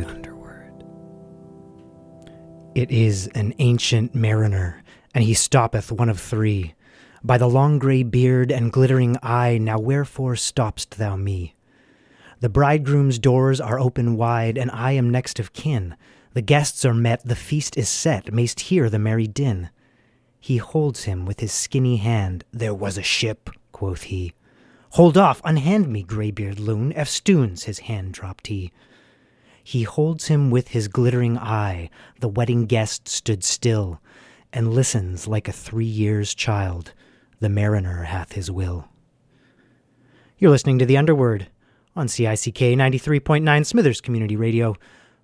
Underword. It is an ancient mariner, and he stoppeth one of three. By the long grey beard and glittering eye, now wherefore stopp'st thou me? The bridegroom's doors are open wide, and I am next of kin. The guests are met, the feast is set, mayst hear the merry din. He holds him with his skinny hand. There was a ship, quoth he. Hold off, unhand me, greybeard loon, eftsoons his hand dropped he. He holds him with his glittering eye. The wedding guest stood still, and listens like a 3 years' child. The mariner hath his will. You're listening to The Underword on CICK 93.9 Smithers Community Radio,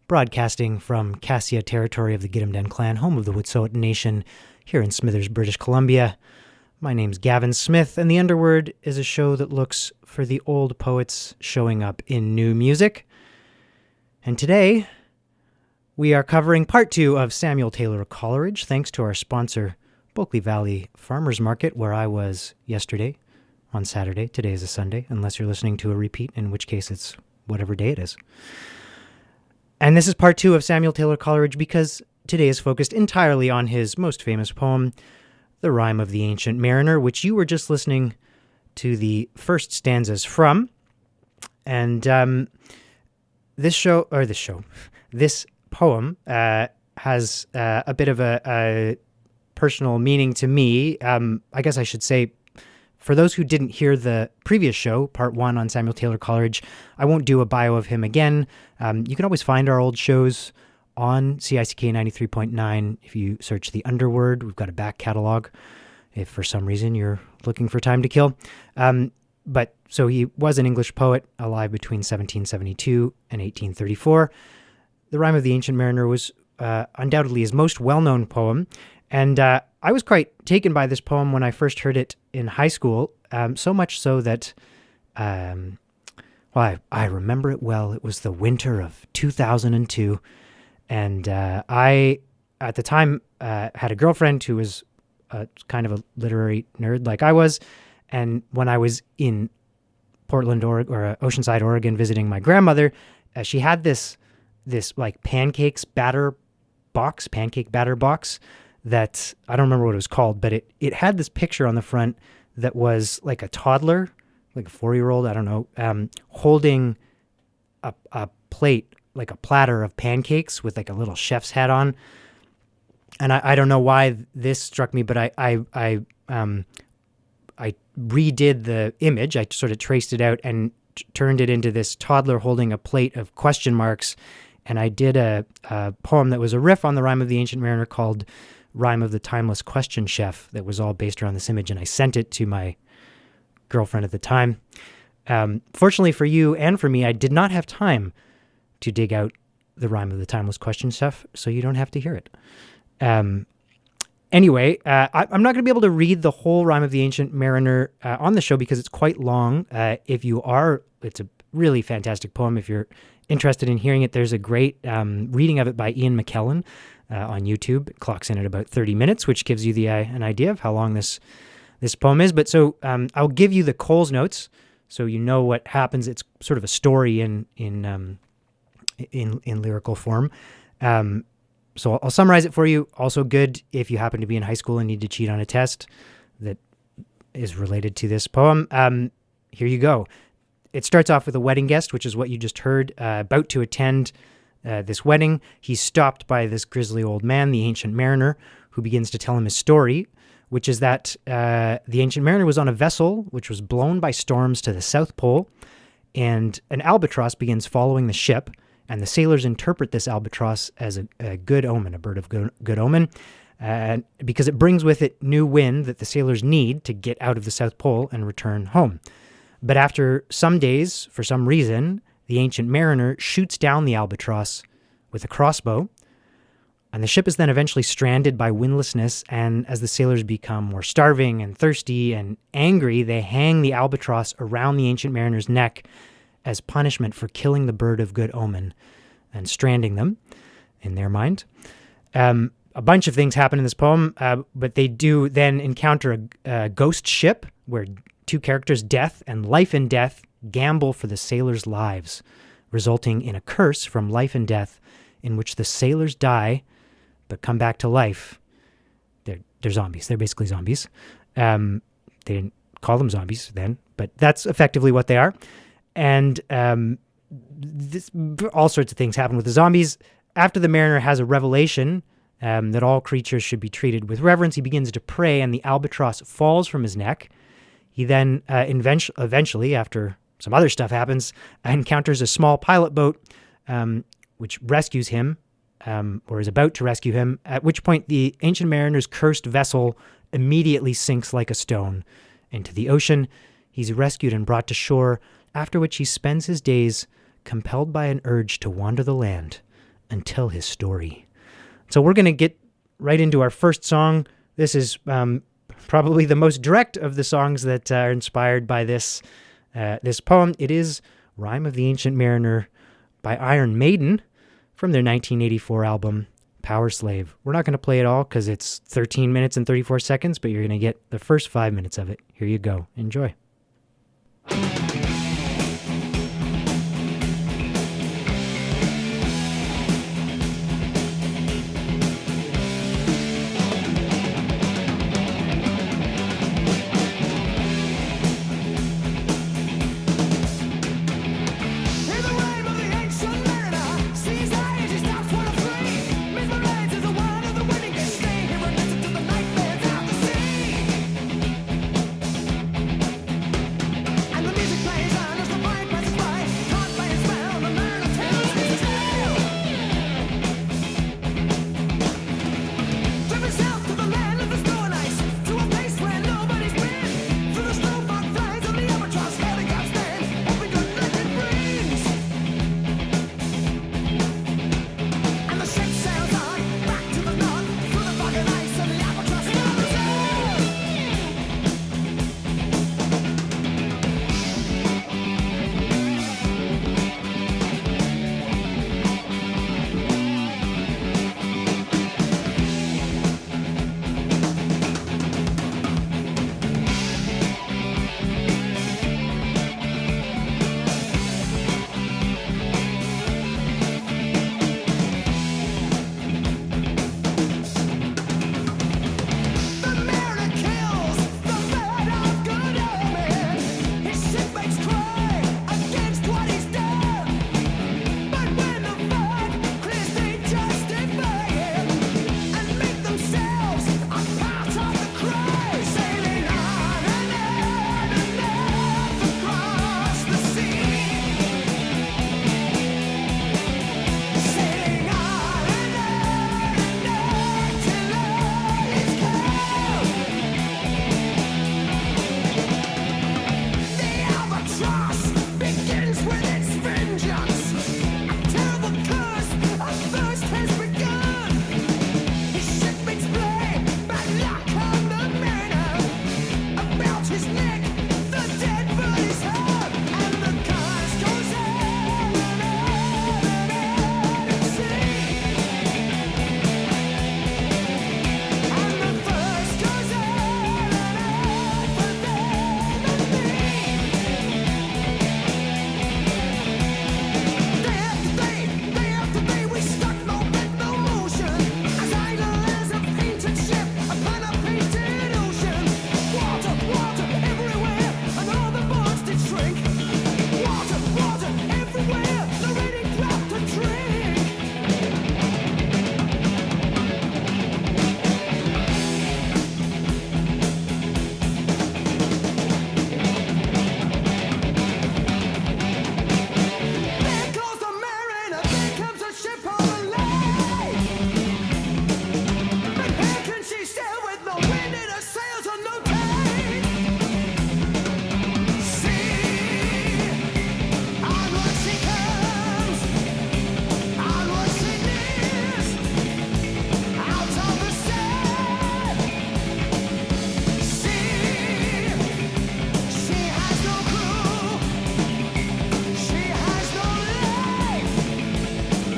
broadcasting from Cassia territory of the Gitumden clan, home of the Wet'suwet'en Nation, here in Smithers, British Columbia. My name's Gavin Smith, and The Underword is a show that looks for the old poets showing up in new music. And today, we are covering part 2 of Samuel Taylor Coleridge, thanks to our sponsor, Bulkley Valley Farmers Market, where I was yesterday on Saturday. Today is a Sunday, unless you're listening to a repeat, in which case it's whatever day it is. And this is part 2 of Samuel Taylor Coleridge because today is focused entirely on his most famous poem, The Rime of the Ancient Mariner, which you were just listening to the first stanzas from. And this poem has a bit of a personal meaning to me. I guess I should say, for those who didn't hear the previous show, part 1 on Samuel Taylor Coleridge, I won't do a bio of him again. You can always find our old shows on CICK 93.9. If you search The Underword, we've got a back catalog if for some reason you're looking for time to kill. So he was an English poet alive between 1772 and 1834. The Rime of the Ancient Mariner was undoubtedly his most well-known poem, and I was quite taken by this poem when I first heard it in high school, so much so that, I remember it well. It was the winter of 2002, and I, at the time, had a girlfriend who was kind of a literary nerd like I was, and when I was in Portland, or Oceanside, Oregon, visiting my grandmother, she had this like pancake batter box that I don't remember what it was called, but it had this picture on the front that was like a toddler, like a 4-year-old, I don't know, holding a plate, like a platter of pancakes with like a little chef's hat on. And I don't know why this struck me, but I redid the image. I sort of traced it out and turned it into this toddler holding a plate of question marks. And I did a poem that was a riff on the Rime of the Ancient Mariner called Rime of the Timeless Question Chef that was all based around this image. And I sent it to my girlfriend at the time. Fortunately for you and for me, I did not have time to dig out the Rime of the Timeless Question Chef, so you don't have to hear it. Anyway, I'm not going to be able to read the whole Rime of the Ancient Mariner on the show because it's quite long. It's a really fantastic poem. If you're interested in hearing it, there's a great reading of it by Ian McKellen on YouTube. It clocks in at about 30 minutes, which gives you an idea of how long this poem is. But so I'll give you the Coles notes so you know what happens. It's sort of a story in lyrical form. So I'll summarize it for you. Also good if you happen to be in high school and need to cheat on a test that is related to this poem. Here you go. It starts off with a wedding guest, which is what you just heard, about to attend this wedding. He's stopped by this grisly old man, the Ancient Mariner, who begins to tell him his story, which is that the Ancient Mariner was on a vessel which was blown by storms to the South Pole, and an albatross begins following the ship. And the sailors interpret this albatross as a good omen, a bird of good omen, because it brings with it new wind that the sailors need to get out of the South Pole and return home. But after some days, for some reason, the Ancient Mariner shoots down the albatross with a crossbow, and the ship is then eventually stranded by windlessness, and as the sailors become more starving and thirsty and angry, they hang the albatross around the Ancient Mariner's neck as punishment for killing the bird of good omen and stranding them in their mind. A bunch of things happen in this poem, but they do then encounter a ghost ship where two characters, Death and Life and Death, gamble for the sailors' lives resulting in a curse from life and death in which the sailors die but come back to life. They're zombies. They're basically zombies. They didn't call them zombies then, but that's effectively what they are. And all sorts of things happen with the zombies. After the mariner has a revelation that all creatures should be treated with reverence, he begins to pray, and the albatross falls from his neck. He then eventually, after some other stuff happens, encounters a small pilot boat, which rescues him, or is about to rescue him, at which point the ancient mariner's cursed vessel immediately sinks like a stone into the ocean. He's rescued and brought to shore, after which he spends his days compelled by an urge to wander the land and tell his story. So we're going to get right into our first song. This is probably the most direct of the songs that are inspired by this poem. It is Rime of the Ancient Mariner by Iron Maiden from their 1984 album, Power Slave. We're not going to play it all because it's 13 minutes and 34 seconds, but you're going to get the first 5 minutes of it. Here you go. Enjoy.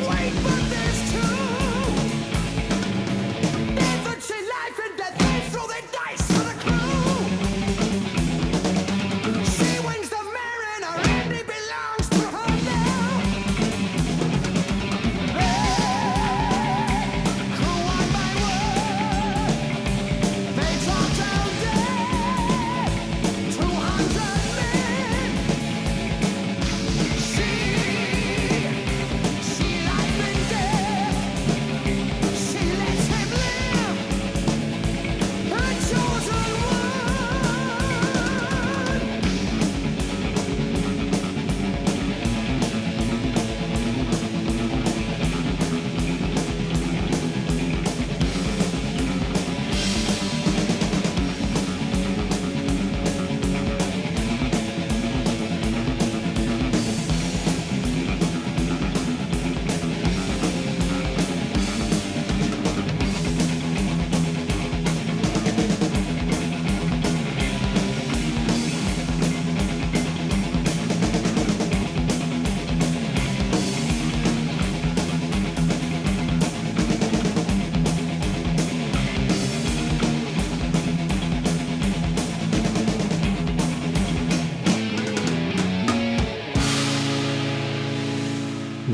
Wait for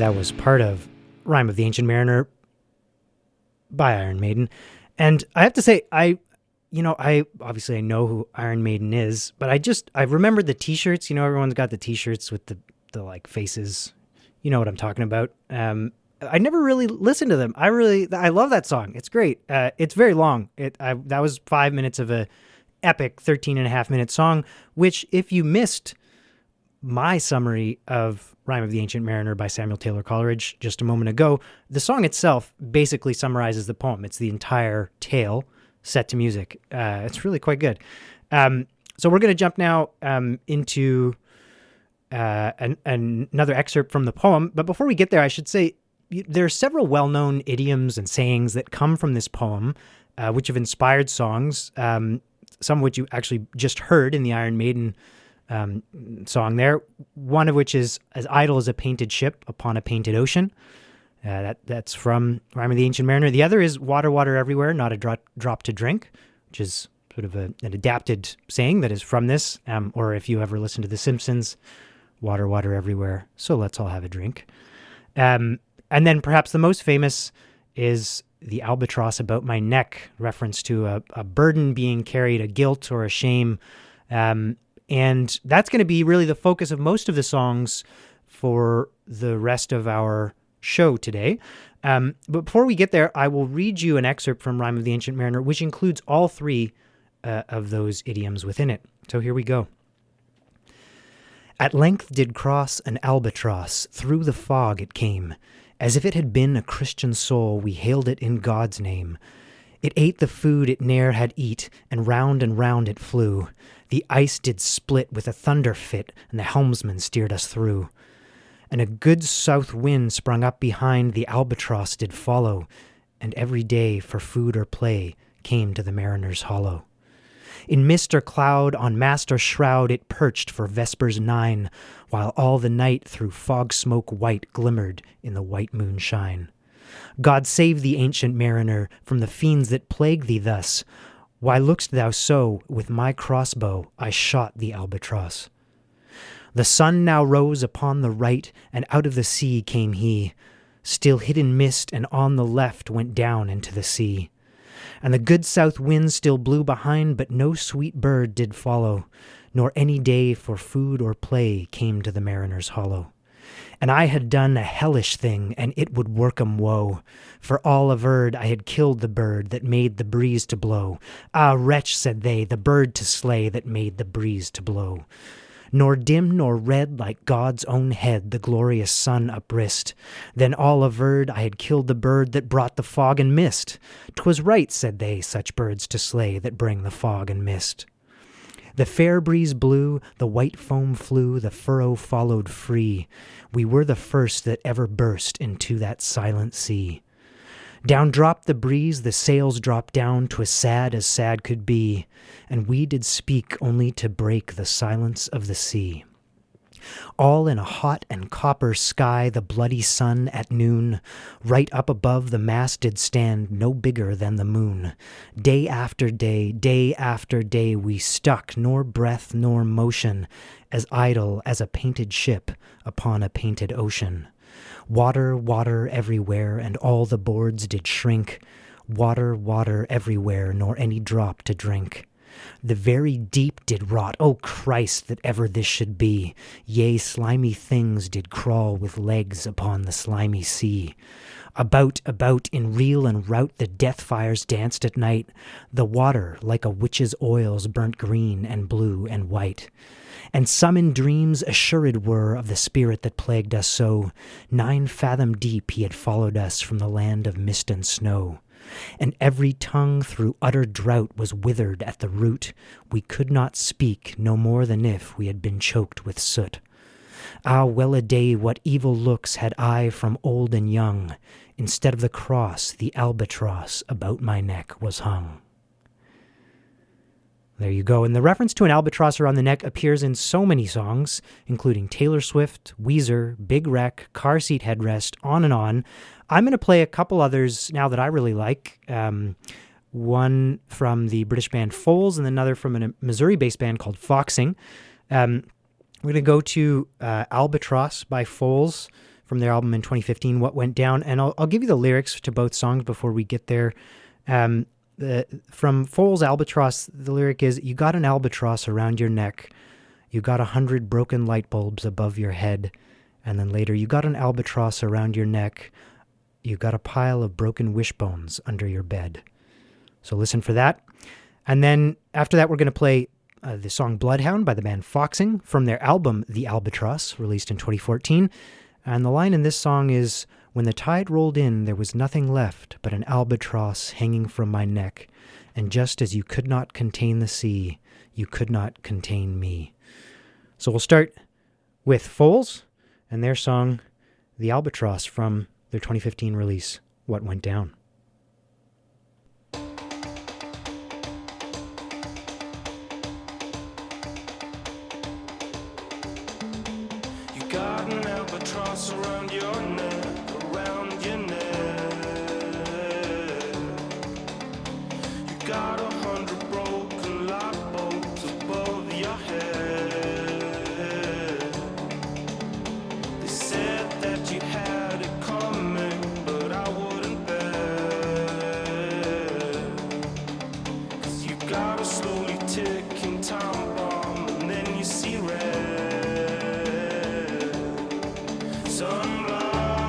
that was part of Rime of the Ancient Mariner by Iron Maiden. And I have to say, I obviously I know who Iron Maiden is, but I remembered the t-shirts. Everyone's got the t-shirts with the like faces. You know what I'm talking about. I never really listened to them. I love that song. It's great. It's very long. That was 5 minutes of a epic 13.5-minute song, which if you missed my summary of Rime of the Ancient Mariner by Samuel Taylor Coleridge just a moment ago, the song itself basically summarizes the poem. It's the entire tale set to music. It's really quite good. So we're going to jump now into another excerpt from the poem. But before we get there, I should say there are several well-known idioms and sayings that come from this poem, which have inspired songs, some of which you actually just heard in the Iron Maiden song there, one of which is as idle as a painted ship upon a painted ocean. That's from Rime of the Ancient Mariner. The other is water, water everywhere, not a drop to drink, which is sort of an adapted saying that is from this. Or if you ever listen to The Simpsons, water, water everywhere, so let's all have a drink. And then perhaps the most famous is the albatross about my neck, reference to a burden being carried, a guilt or a shame. And that's going to be really the focus of most of the songs for the rest of our show today. But before we get there, I will read you an excerpt from Rime of the Ancient Mariner, which includes all three of those idioms within it. So here we go. At length did cross an albatross, through the fog it came. As if it had been a Christian soul, we hailed it in God's name. It ate the food it ne'er had eat, and round it flew. The ice did split with a thunder fit, and the helmsman steered us through. And a good south wind sprung up behind, the albatross did follow, and every day for food or play came to the mariner's hollow. In mist or cloud, on mast or shroud, it perched for vespers 9, while all the night through fog smoke white glimmered in the white moonshine. God save thee, ancient mariner, from the fiends that plague thee thus. Why look'st thou so? With my crossbow I shot the albatross. The sun now rose upon the right, and out of the sea came he. Still hid in mist, and on the left went down into the sea. And the good south wind still blew behind, but no sweet bird did follow, nor any day for food or play came to the mariner's hollow. And I had done a hellish thing, and it would work 'em woe. For all averred I had killed the bird that made the breeze to blow. Ah, wretch, said they, the bird to slay that made the breeze to blow. Nor dim nor red like God's own head the glorious sun uprist. Then all averred I had killed the bird that brought the fog and mist. 'Twas right, said they, such birds to slay that bring the fog and mist. The fair breeze blew, the white foam flew, the furrow followed free. We were the first that ever burst into that silent sea. Down dropped the breeze, the sails dropped down, 'twas sad as sad could be, and we did speak only to break the silence of the sea. All in a hot and copper sky, the bloody sun at noon, right up above the mast did stand, no bigger than the moon. Day after day, we stuck, nor breath nor motion, as idle as a painted ship upon a painted ocean. Water, water everywhere, and all the boards did shrink. Water, water everywhere, nor any drop to drink. The very deep did rot, O Christ, that ever this should be. Yea, slimy things did crawl with legs upon the slimy sea. About, in reel and rout, the death fires danced at night. The water, like a witch's oils, burnt green and blue and white. And some in dreams assured were of the spirit that plagued us so. 9 fathom deep he had followed us from the land of mist and snow. And every tongue through utter drought was withered at the root. We could not speak, no more than if we had been choked with soot. Ah, well a day, what evil looks had I from old and young. Instead of the cross, the albatross about my neck was hung. There you go. And the reference to an albatross around the neck appears in so many songs, including Taylor Swift, Weezer, Big Wreck, Car Seat Headrest, on and on. I'm going to play a couple others now that I really like. One from the British band Foals and another from a Missouri-based band called Foxing. We're going to go to Albatross by Foals from their album in 2015, What Went Down. And I'll give you the lyrics to both songs before we get there. From Foal's Albatross, the lyric is, "You got an albatross around your neck. You got 100 broken light bulbs above your head." And then later, "You got an albatross around your neck. You got a pile of broken wishbones under your bed." So listen for that. And then after that, we're going to play the song Bloodhound by the band Foxing from their album The Albatross, released in 2014. And the line in this song is, "When the tide rolled in, there was nothing left but an albatross hanging from my neck. And just as you could not contain the sea, you could not contain me." So we'll start with Foals and their song The Albatross from their 2015 release, What Went Down. Got an albatross around your neck, around your neck. You got 100 broken light bulbs above your head. They said that you had it coming, but I wouldn't bet. 'Cause you got a slowly ticking time bomb, and then you see red. Sunlight.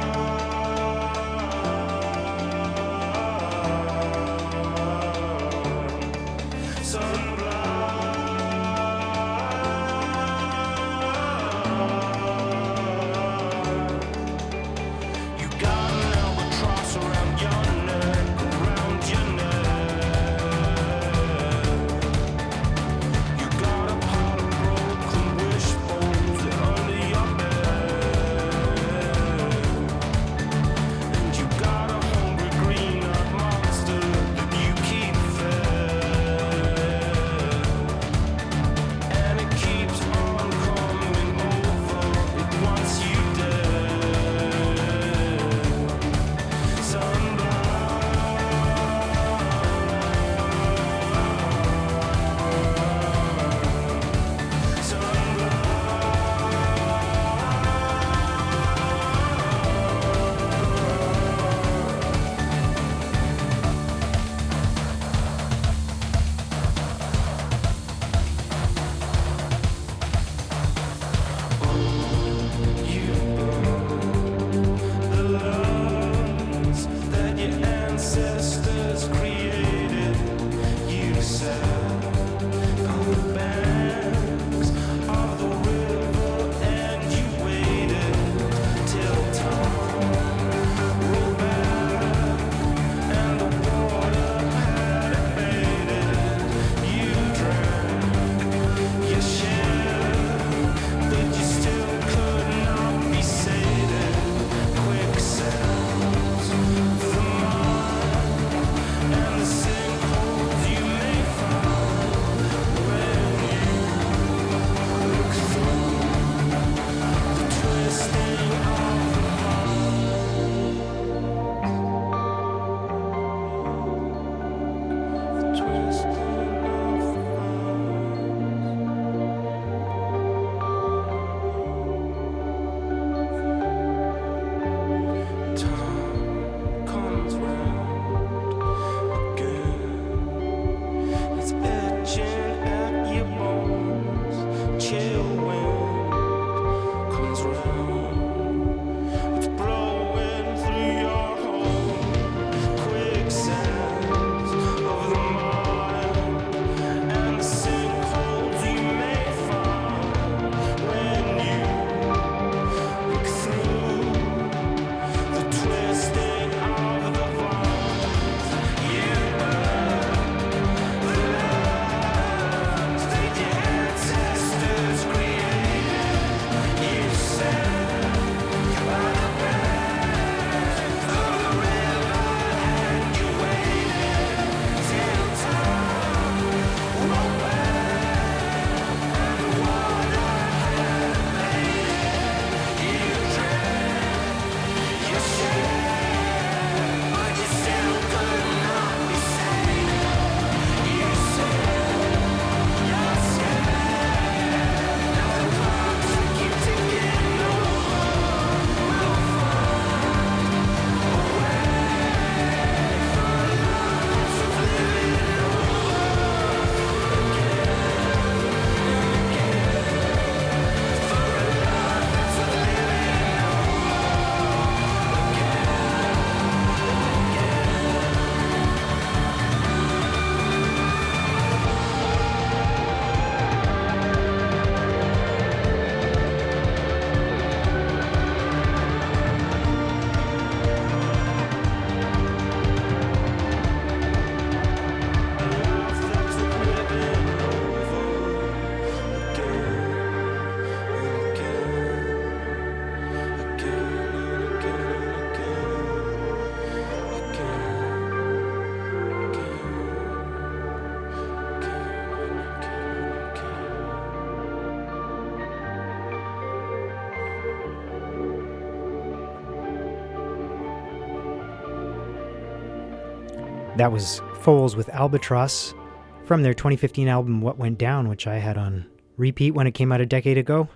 That was Foals with Albatross from their 2015 album What Went Down, which I had on repeat when it came out a decade ago.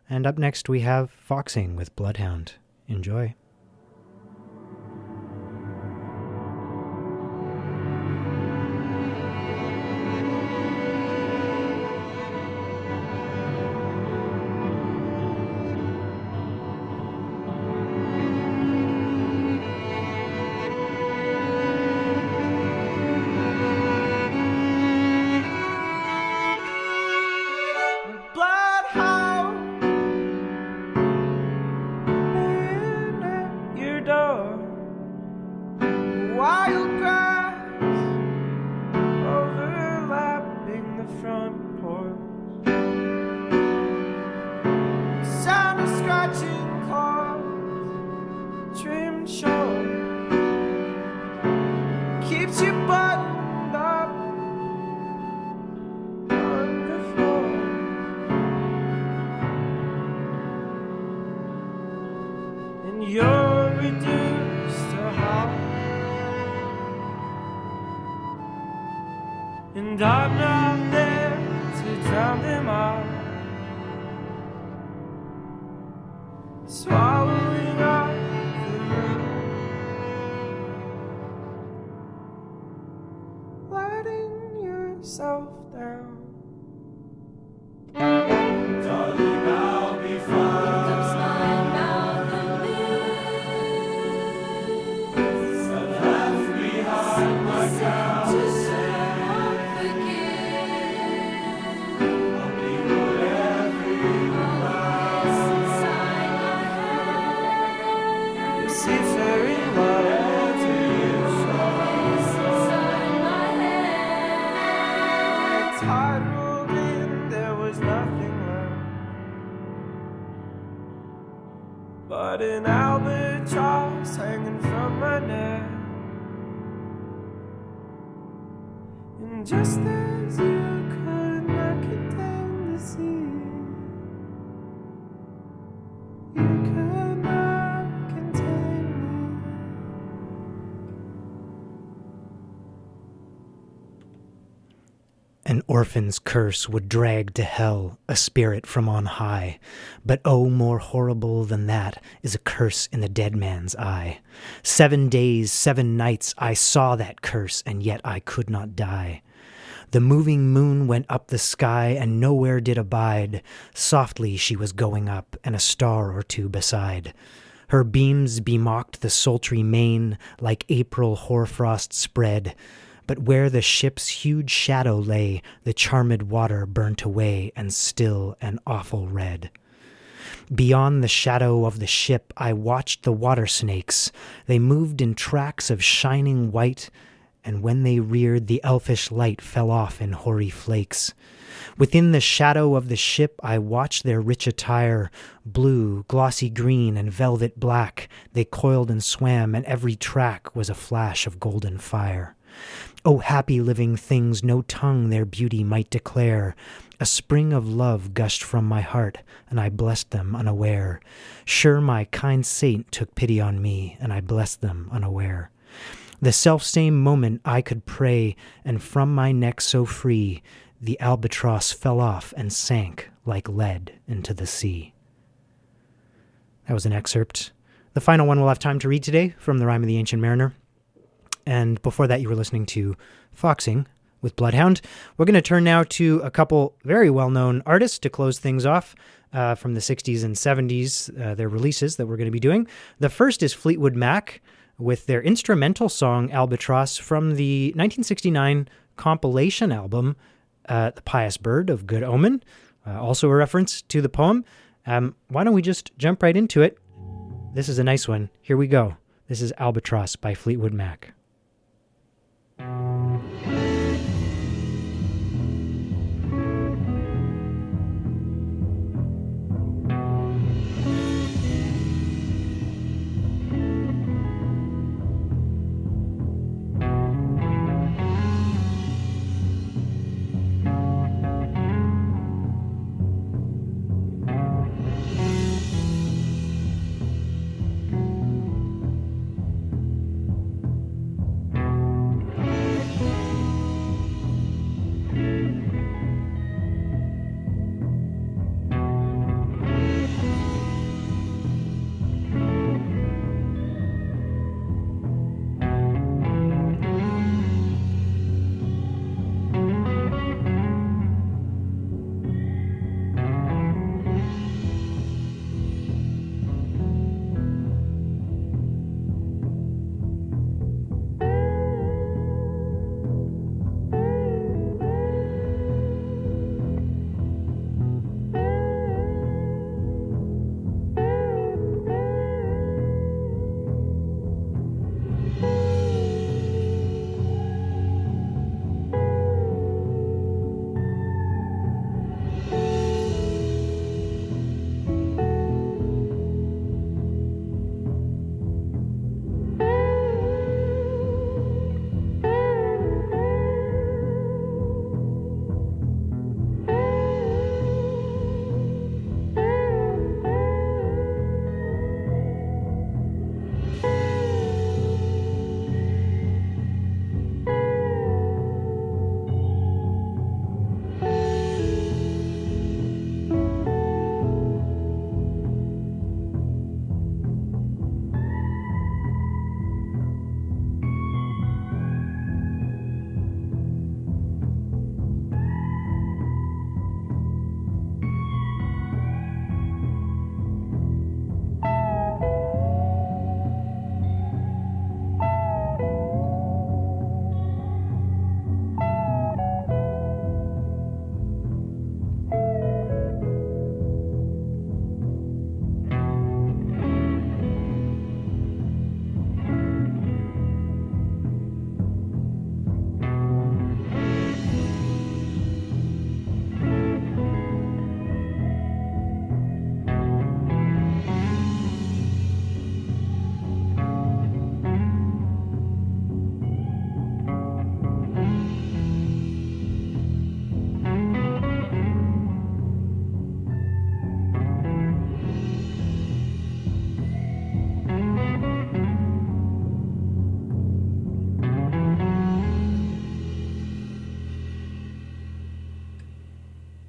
And up next we have Foxing with Bloodhound. Enjoy. And I'm not there to drown them out, swallowing up the room, letting yourself down. Darling, I'll be fine. I've left behind my crown. But an albatross hanging from my neck, and just as you could not contain the sea, you could not contain me. An orphan's curse would drag to hell a spirit from on high, but oh, more horrible than that is a curse in the dead man's eye. 7 days, 7 nights I saw that curse, and yet I could not die. The moving moon went up the sky and nowhere did abide. Softly she was going up, and a star or two beside. Her beams bemocked the sultry main, like April hoarfrost spread. But where the ship's huge shadow lay, the charmed water burnt away, and still and awful red. Beyond the shadow of the ship I watched the water snakes. They moved in tracks of shining white, and when they reared the elfish light fell off in hoary flakes. Within the shadow of the ship I watched their rich attire, blue, glossy green, and velvet black. They coiled and swam, and every track was a flash of golden fire. O happy living things, no tongue their beauty might declare. A spring of love gushed from my heart, and I blessed them unaware. Sure my kind saint took pity on me, and I blessed them unaware. The selfsame moment I could pray, and from my neck so free, the albatross fell off and sank like lead into the sea. That was an excerpt. The final one we'll have time to read today from the Rime of the Ancient Mariner. And before that, you were listening to Foxing with Bloodhound. We're going to turn now to a couple very well-known artists to close things off from the 60s and 70s, their releases that we're going to be doing. The first is Fleetwood Mac with their instrumental song Albatross from the 1969 compilation album, The Pious Bird of Good Omen, also a reference to the poem. Why don't we just jump right into it? This is a nice one. Here we go. This is Albatross by Fleetwood Mac.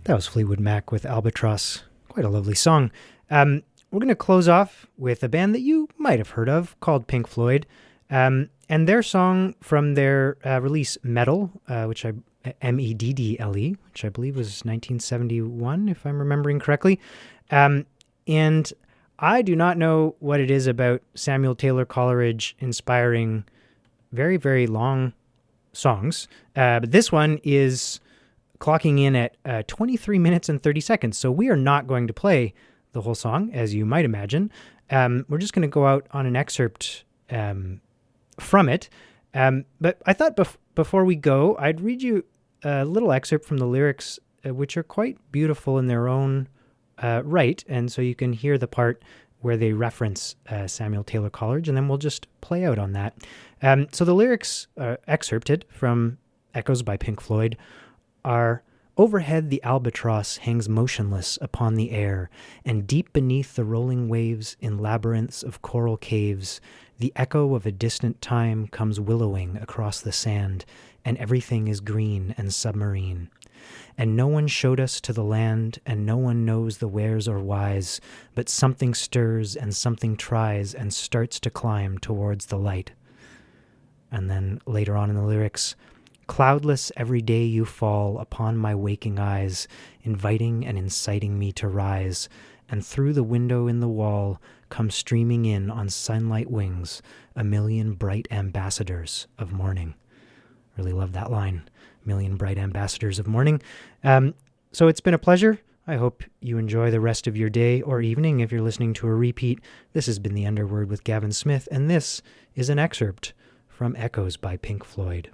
That was Fleetwood Mac with Albatross. Quite a lovely song. We're going to close off with a band that you might have heard of called Pink Floyd. And their song from their release Meddle, which I Meddle, which I believe was 1971, if I'm remembering correctly. And I do not know what it is about Samuel Taylor Coleridge inspiring very, very long songs. But this one is clocking in at 23 minutes and 30 seconds. So we are not going to play the whole song, as you might imagine. We're just going to go out on an excerpt from it. But I thought before we go, I'd read you a little excerpt from the lyrics, which are quite beautiful in their own right. And so you can hear the part where they reference Samuel Taylor Coleridge, and then we'll just play out on that. So the lyrics excerpted from Echoes by Pink Floyd are: overhead the albatross hangs motionless upon the air, and deep beneath the rolling waves in labyrinths of coral caves, the echo of a distant time comes willowing across the sand, and everything is green and submarine. And no one showed us to the land, and no one knows the wheres or whys, but something stirs and something tries and starts to climb towards the light. And then later on in the lyrics, cloudless every day you fall upon my waking eyes, inviting and inciting me to rise, and through the window in the wall come streaming in on sunlight wings a million bright ambassadors of morning. Really love that line. Million bright ambassadors of morning. So it's been a pleasure. I hope you enjoy the rest of your day or evening if you're listening to a repeat. This has been the Underword with Gavin Smith, and this is an excerpt from Echoes by Pink Floyd.